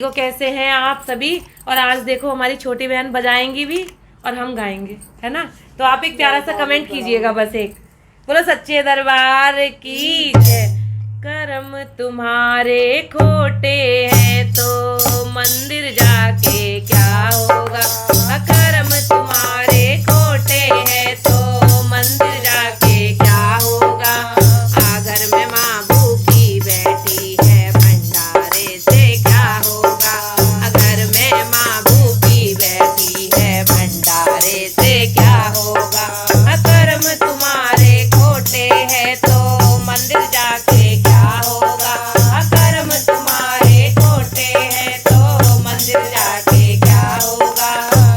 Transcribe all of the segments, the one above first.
तो कैसे हैं आप सभी। और आज देखो हमारी छोटी बहन बजाएंगी भी और हम गाएंगे, है ना। तो आप एक प्यारा सा कमेंट कीजिएगा, बस एक बोलो सच्चे दरबार की जय। कर्म तुम्हारे खोटे हैं तो मंदिर जाके क्या होगा। कर्म तुम्हारे खोटे हैं तो मंदिर जाके क्या होगा। घर में माँ भूखी बैठी है भंडारे से क्या होगा। घर में माँ भूखी बैठी है भंडारे से क्या होगा। कर्म तुम्हारे खोटे हैं तो मंदिर जाके क्या होगा। कर्म तुम्हारे खोटे हैं तो मंदिर जाके क्या होगा।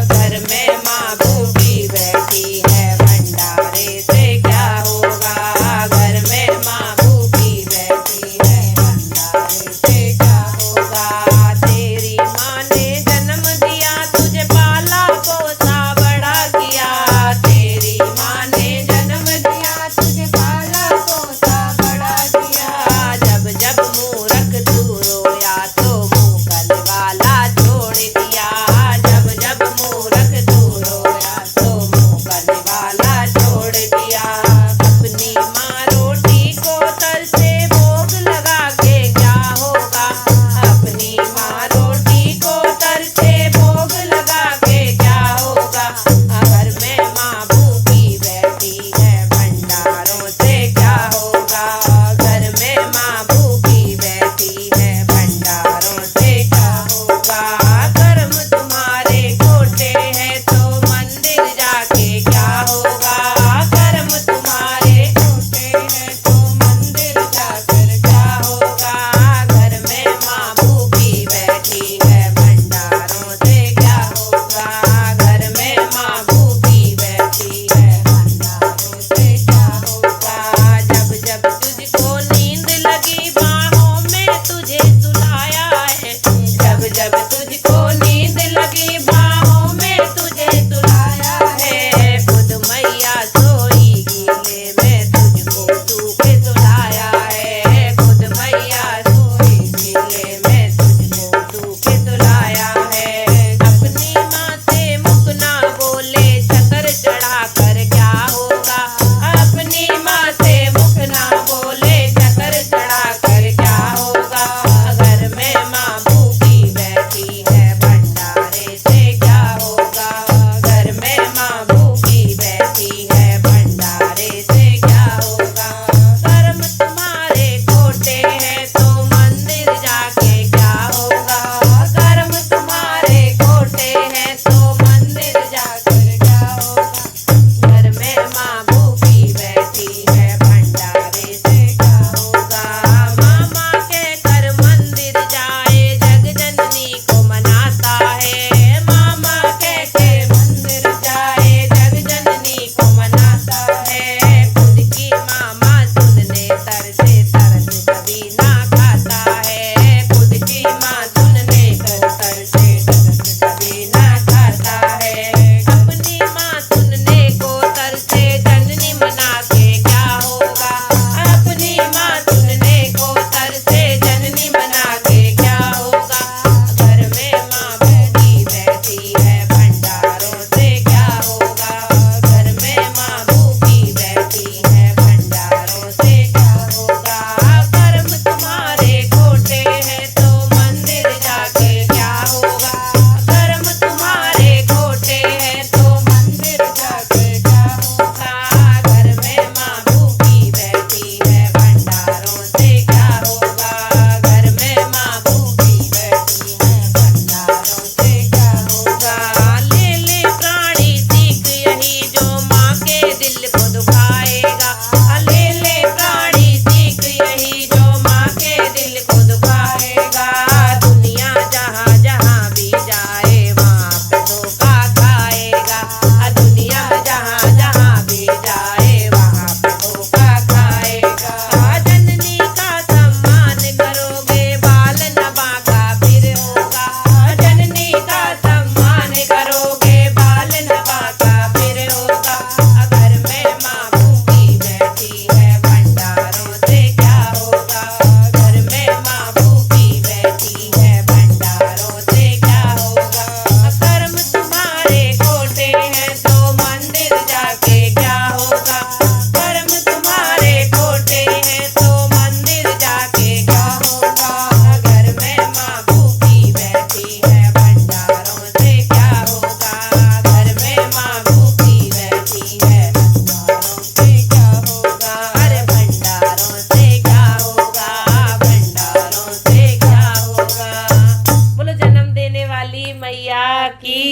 घर में माँ भूखी बैठी है भंडारे से क्या होगा। घर में माँ भूखी बैठी है भंडारे से क्या होगा। तेरी माँ ने जन्म दिया तुझे पाला पोसा बड़ा किया। तेरी माँ ने जन्म दिया तुझे पाला पोसा बड़ा किया। जब जब मूर्ख तू रोया तो मुँह करने वाला छोड़ दिया। जब जब मूर्ख तू रोया तो मुँह करने वाला छोड़ दिया। अपनी माँ रोटी को तर से भोग लगा के क्या होगा। अपनी माँ रोटी को तर से भोग लगा के क्या होगा। घर में माँ भूखी बैठी है भंडारों से क्या होगा। घर में माँ भूखी बैठी है भंडारों से क्या होगा। कर्म तुम्हारे खोटे हैं तो मंदिर जाके क्या होगा। कर्म तुम्हारे खोटे हैं तो मंदिर जाकर क्या होगा। घर में माँ भूखी बैठी है भंडारों से क्या होगा। घर में माँ भूखी बैठी है भंडारों से क्या होगा। जब जब तुझको नींद लगी बाहों में तुझे सुलाया है। जब जब तुझको नींद लगी बाहों में तुझे सुलाया है। खुद मैया सोई गीले में तुझको सूखे सुलाया है। खुद मैया सोई गीले में तुझको सूखे सुलाया है। अपनी माँ से मुख ना बोले चक्कर चढ़ा कर क्या होगा। अपनी माँ से मुख ना बोले चक्कर चढ़ा कर क्या होगा। घर में माँ भूखी बैठी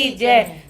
जय।